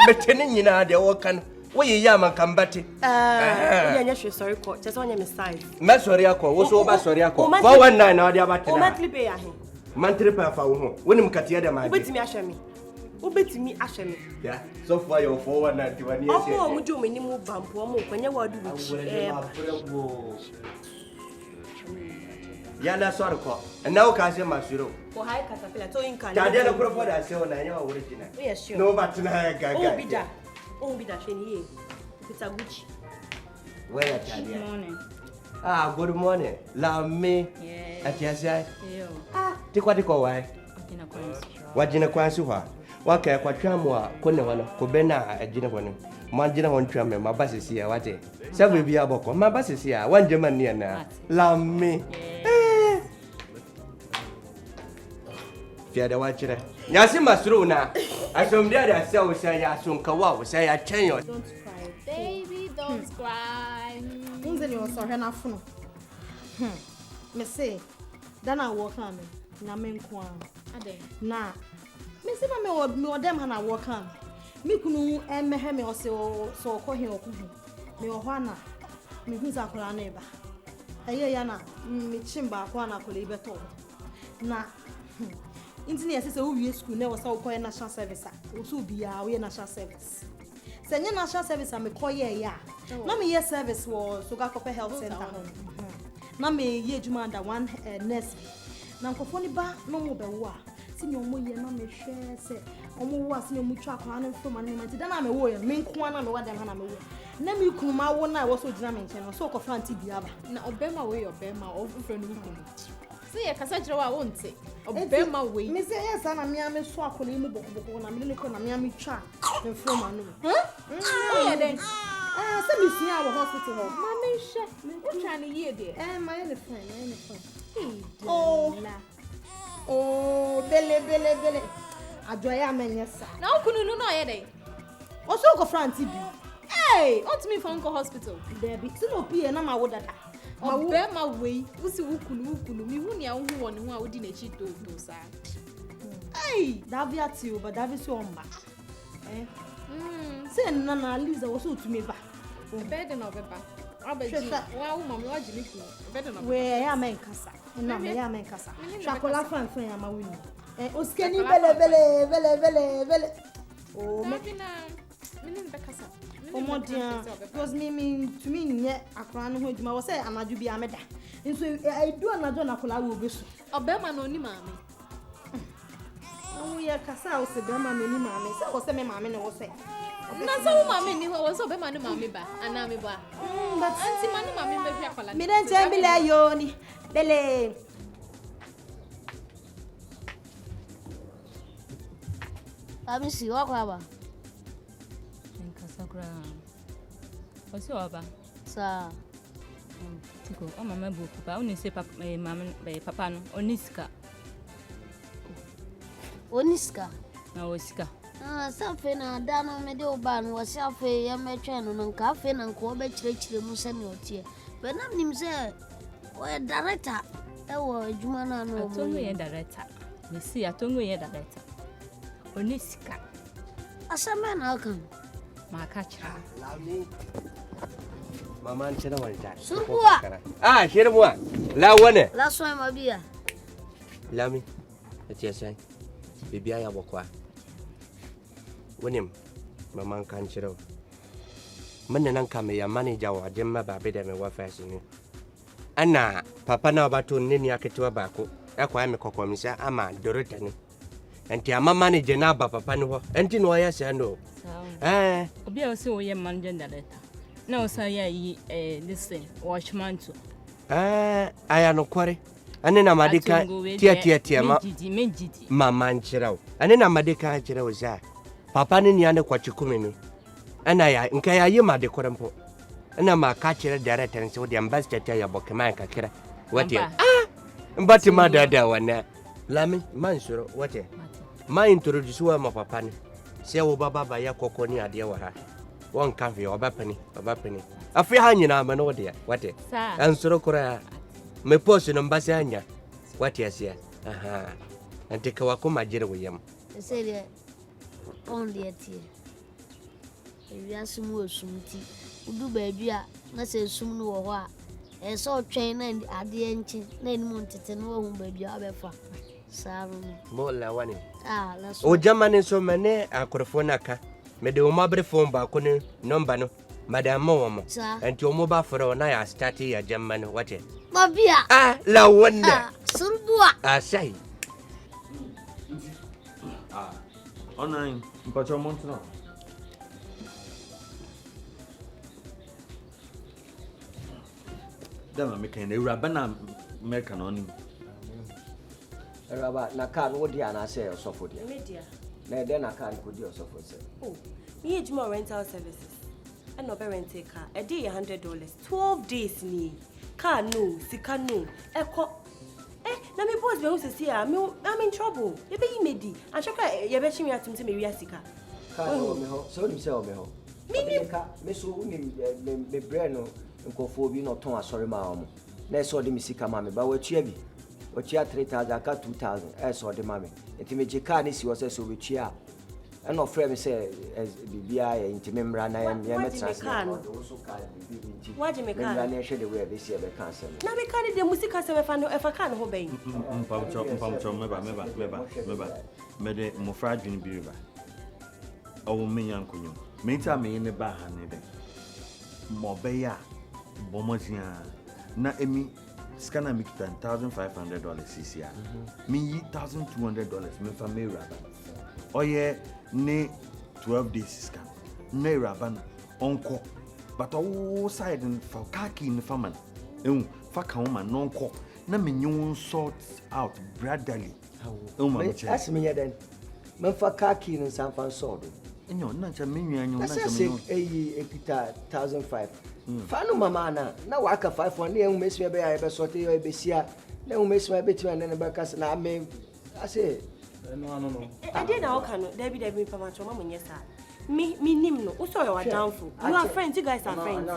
Metene nyina dia wakan. Wo ye ya man kambati. Ya nya sorry ko. Just one me size. Me sorry akọ. Wo so ba sorry akọ. 419 na dia batena. O monthly pay ya he. Monthly pay fa wo ho. Woni mkatia da ma. Obetimi ahwe me. Obetimi ahwe me. Yeah. So far your 491 years. Omo mu jo meni mu bampo omo kwanya wadu wuchi. Ya na sorry ko. Na wo ka se masuro. Ko hai katapila to in kan. Ta dia na kuro da se na nya wa original. Yeah, sure. No batena ha gaga. Oh bida sheni ye. It's a Gucci. Where are you? Good morning. Ah, good morning. La me. Yes. Atiasia. Yo. Ah, tiko wai. Akina kwansi. Wajina kwansi hwa. Waka kwa twamwa kone wana kobena ajina wana. Manjina won twame mabasisi ya wate. Sabu bia boko mabasisi ya wanje mania na. La me. Fiada wachire. Nyasi masuru na. Asomdia da se o se ya sunka wa o se ya chenyo. Don't cry, baby, don't cry. Unze ni osore na funu. Me say, dana work am na me nko Ade. na me say me odem ha na work am. Me kunu emehe me ose so okohe okuhu. Me ohwana. Me hu za kora na eba. Eye ya na me chimba akwa na kole ibeto. Na Intini yesi se uwie school na wasa ukoye national service oso bia we national service se nye national service me koye ya na me year service wo so ga kope health center na me ye juma under one nurse na nkofo ni ba no mo be wo a si ni omo ye na me hwe se omo wo a si ni omo twa kwa na mfo ma na na me wo ye me nko na me wa dem na me wo na me kunu ma wo na wo so gina me nchen no so ko fanti bia ba na obema we obema of friend we kunu see ya kasa jira wa wonte obema we me say yes na me ame so akole mu bokoboko na me ko na me ame twa me fro ma no oh yeah then say me see our hospital ho ma me hye me twa ne ye de my elephant oh bele adwoya amenyesa na okunu no ye dey oso ko franti bi hey want me from hospital there be si no pie na ma wo dada obe ma wei usi wukulu mi hu ne a hu won ho a wodi na chi to sa hey davia ti o ba davi so omba se na Liza wo so tumi ba bed na obeba abaji wa wo mama wa jimi ku bed na we ya men kasa na me ya men kasa shakola fan ya ma wini oskeni bele oh me mini be kasa omodia because me to me nye akra no ho adwuma wo say anaju bia meda nso edu anaju na kola wo besu obema na oni maame no ye kasa o se bema na oni maame say wo say me maame na wo say na so wo maame ni wo so obema na maame ba ana me ba but anti ma na maame be hwe akola me den je bile yo ni bele Abi si wa kwa ba Sakura. What's your ba? Sa. Tiko, o mama bu papa, o ni se papa mama papa no, oniska. Oniska. Na oniska. Sa fe na da no me de oba no wo se afe ya metwe no nka afe na nka oba kirekire mu se ne otie. Be na nim se o ya director e wo adwuma na no mo. Atongo ye director. Me si atongo ye director. Oniska. Asama na kan. Makachira. Lami. Mama nchena walita. Surbuwa. Shirbuwa. La wane. La soy mabia. Lami. Ati sai. Bibia ya bokwa. Wonim. Mama nkan chiro. Manne nan ka me ya manager wa jemma ba be da me wa fashi ni. Ana papa na ba to nni aketewa ba ko. Ekwa me kokomisa ama dorota ni. Enti ama manager na ba papa ni ho. Enti no ya se no. Obi a say oye manager director. Na o say yi listen watchman to. Aya no kware. Ane na madeka tia ma. Menjidi. Mama nchirawo. Ane na madeka nchirawo za. Papa ni ni ane kwa chikume no. Ana ya nka ya yima de korempo. Ana ma ka chira director nse wodi ambassador ya bokema ka kira. Wati. Mbati ma dada wana. Lami mansuro wati. Ma introduce wa ma papa ni. Se wo baba ba ya kokko ni ade wa ha. Won ka fi obapani. Afi ha nyina ma no de wati. Ansuro kura. Me post no mbasi anya. Wati asia. Aha. Anteka wako majire woyam. Ese on de tie. Ewi asum osumti. Udu baabi a na se sum no wo ho a. E so twen na ade enchi na enimu ntete no wo hu baabi a befa. Saru. Mola wani. La so. O jamani so mane akorofona ka. Me de o mabre phone ba ko ni number no. Madam mo. Enti o mo ba foro na ya start ya jamani wate. Mabia. La wanda. Surbuwa. Sai. Online, mpacho month now. Dama making the rabana American on him. Raba na kan wo dia na say osofo dia. Media. Na de na kan ko dia osofo say. Oh, me ejuma rental services. And no be rent a car. A day $100. 12 days ni. Car no, sika no. Eko na me boss be who say I'm in trouble. You be medi. And choka you be chi me atum say me wi asika. Car no me ho. So nim say o me ho. Me ka me so nim me brain no nkofo bi no ton asori ma omo. Na so de me sika ma me ba wa tua bi. Wa tua 3000 aka 2000. So de ma me. Enti me je car ni si wo say so we tua. And no friend me say bibia ya intime mra na ya metrans na so car bibi. Why do me car? Na na shede we this year be cancel. Na me car de music say we fa no e fa car no ho ben. Mpamcho meba. Me de mo fra dwene bi riba. Owo me yankonyo. Me nta me ne ba ha ne de. Mo be ya bomozia na emi scanner me $1,500 CCA. Me $1,200 me fa me raba. Oye ne 12 days scam. Ne rabana onko. But all side and for kaki in the farman. Fa ka woman nonko. Na me nyun sort out brotherly. That's me then. Me fa kaki in San Francisco. Enyo na cha me nwan na cha me. Ekita 1,500. Fa no mama na waka 500 na enwu mesime be ya be sorte yo be sia. Na enwu mesime be ti na be kasa na me I say No. I did now can Debbie Pamacho, Mamma, yes, sir. Me nim no. Also, you are downful. You are friends. You guys are friends.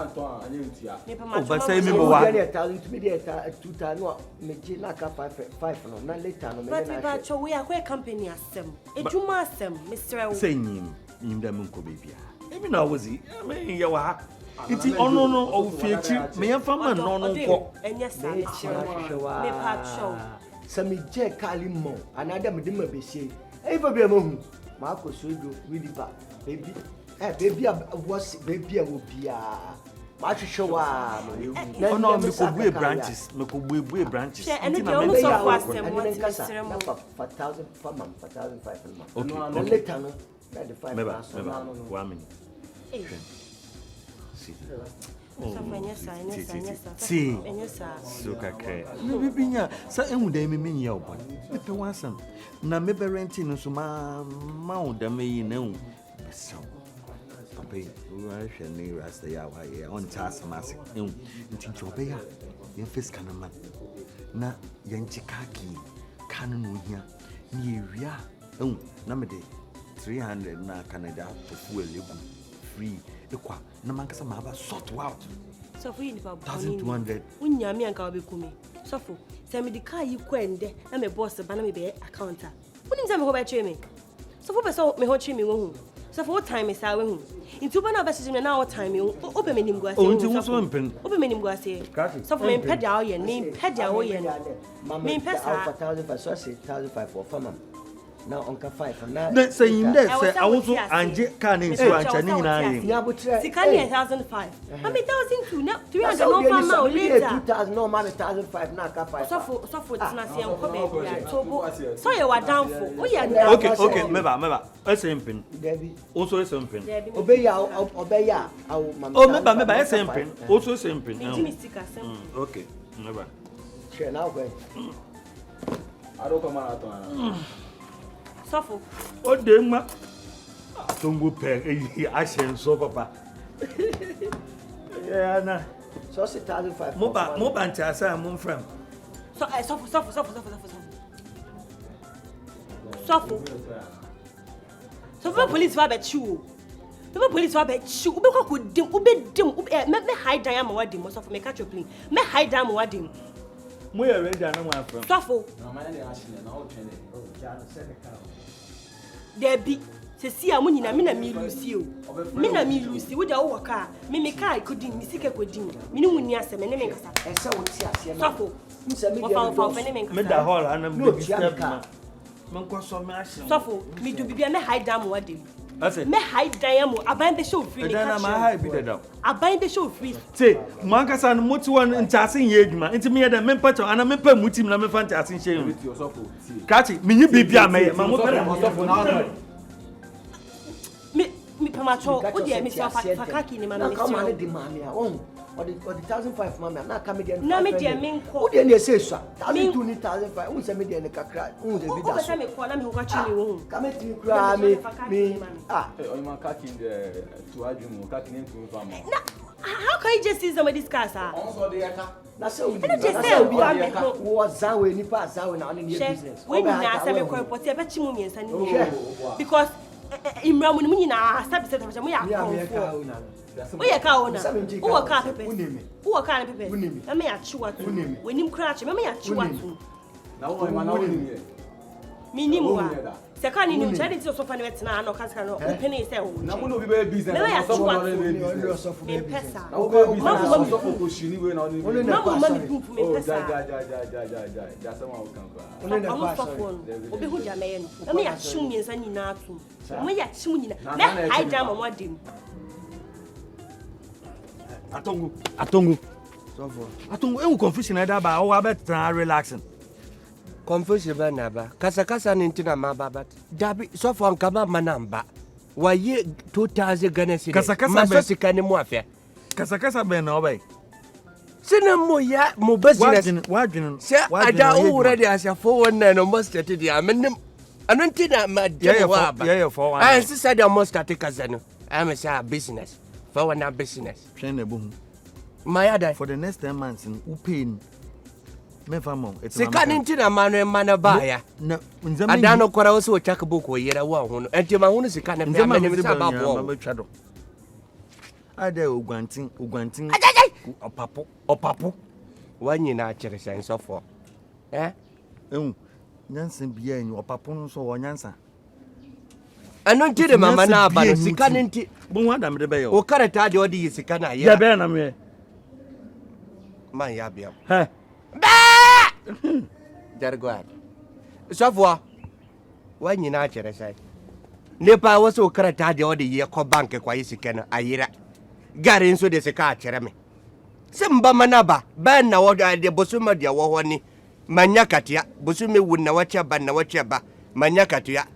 But say me what? 1,000 to me there 2,000. No, me Naka 5 no. Not later no. But we are quite company as them. A Juma as them, Mr. Saying him the Munko baby. Even now was he? I mean, you are. It's no of future. Me and family no. And yes, sir. Me part show. Some Jack Kalimo. Another Medima be say. Ever be a moon. Marco Sudo really bad. Baby, baby, was baby will be a much show. No, me could be branches. Me could be branches. And if you only saw for them, for 1,000 for month, 1,500. Okay, no later, no. 1 minute. See, so okay. Me be nya sa emu da me nya obo. Me pe wansam. Na me be renting no so ma o da me yi na u. So. Papa, we are shani rasta ya wa ya on task massive. Nti jobe ya. Yen face kana man. Na yen chikaki kana no hia. Ni ewia. Na me de 300 na Canada to fuel egu free. Ekwa na mankasa ma ba sort out. So for you 1,200. Unya me anka obekumi. So for say me the car you kwende na me boss ba na me be accountant. Unim say me ho ba twe me. So for person me ho twe me wo hu. So for what time is I we hu. Intu ba na ba sisi me na what time you open me nim go ase. Oh nti wo so mpen. Open me nim go ase. So for me pedal ye, me pedal ye. Me pesa 1,000 so say 1,500 for farmer. Now Uncle 5 now. Say him there say I want to anje can in so ancha ni na yin. Sikani 1,00005. I mean 1,002 now 300 no farm now later. 2,000 no man 1,005 now ka 5. So for this na say enko be so you are down for. We are Okay, meba. Ese mpin. Also ese mpin. Obeya. Oh meba ese mpin. Also ese mpin. Okay, meba. Share now go. I don't come out on. Suffer. Oh, Dema. Tongo peg, I send so papa. Yeah, na. So 1,500. Moba Chasa, moon from. So I suffer. So the police were bet you. The police were bet you. Ube could dim, me hide down my wedding, most of me catch your plane. Me hide down my wedding. We are ready and I'm from. Suffer. Debbie, see a money na me Lucy. Me na me Lucy, with your car. Me car couldn't, me sick couldn't. Me no one yes, me name. And so suffer. Me da hall and I'm no car. Manko so me action. Suffer, me do be me hide down wedding. Me hide down I bind the show free. Then I'm hide be down. I bind the show free. Say, manka san muti one in chasing ye djuma. Inti me da me pacho ana me pa muti na me fan chasing shey. Kachi, me nyi bibia me ma mo pere. Me pamacho, o dia me so fakaki ni ma me. Come on the mama ya. Or the 1,500 mama na come there. Na me dia me nko. O dia ne say so. 1,200 1,500. Un say me dia ne kakra. Un de vida. O say me ko na me ho ka chi ni wo. Come ti kra me o man kaki de to adwum kaki ne ntu fa ma. How can you just see somebody's car, sir? Also the yaka. Na say we just say we are zawe ni pa zawe na on business. When you na say me ko report e be chi mu miensa ni. Because imramu ni mu nyina sabi say tafa mo ya ko. We are cow. Who are car pepe? Who are car pepe? I may achieve what when him crash, I may achieve what. Now, minimum. Second, you tell it so funny at now, no cascano, penny sell. Now, will be very business. Atongu, eu confusion ada ba o abet relaxing. Confusion ba na ba? Kasa nintina mababat. Dabi so for nkama manamba. Waye 2000 Ghana cedis. Kasa sikane mo afia. Kasa be na obay. Sina mo ya mo business. Wadwin. Se ada already as a 419 no must start dia. Menim anontina ma dia wa ba. Yeah, 419. I said I must start kasa no. I am say business. 419 business. Train ebu. My other for the next 10 months in Upin Me famo. Sika ninti na manu ba ya. Na adano kwara wo so chak book yera wo ho no. Enti ma hunu sika na pe me sa ba bo. Ade ogwantin. Opapo. Wanyi na akere sense of nyansa bia enyi opapo no so wo nyansa. Ano ntire mama na aba no sika ninti. Bo wa dam de be yo. O karata de odi sika na ya be na me. Man ya bia. He. Jargwad. Safwa. Wanyi na akere sai. Nepa wo so karata de odi ye ko bank kwa sika na ayira. Gare nso de sika akere me. Simba manaba ban na wo de bosuma de wo ho ni. Manyakatia busume wunna wacha ba manyakatia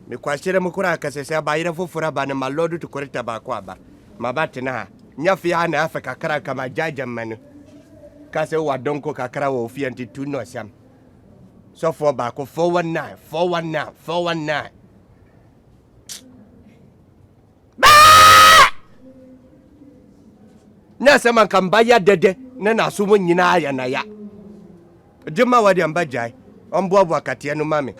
me kwashire mukura akasese abayira fofura ba na malodu tukorita ba kwa ba mabate na nyafi ana afaka kara kama jaja manu kase wa donko kakara wo ofia nti tuno sam so for ba ko 419 na sema kambaya dede na sumo nyina ya na ya Juma wadi ambajai, ombo katia no mame.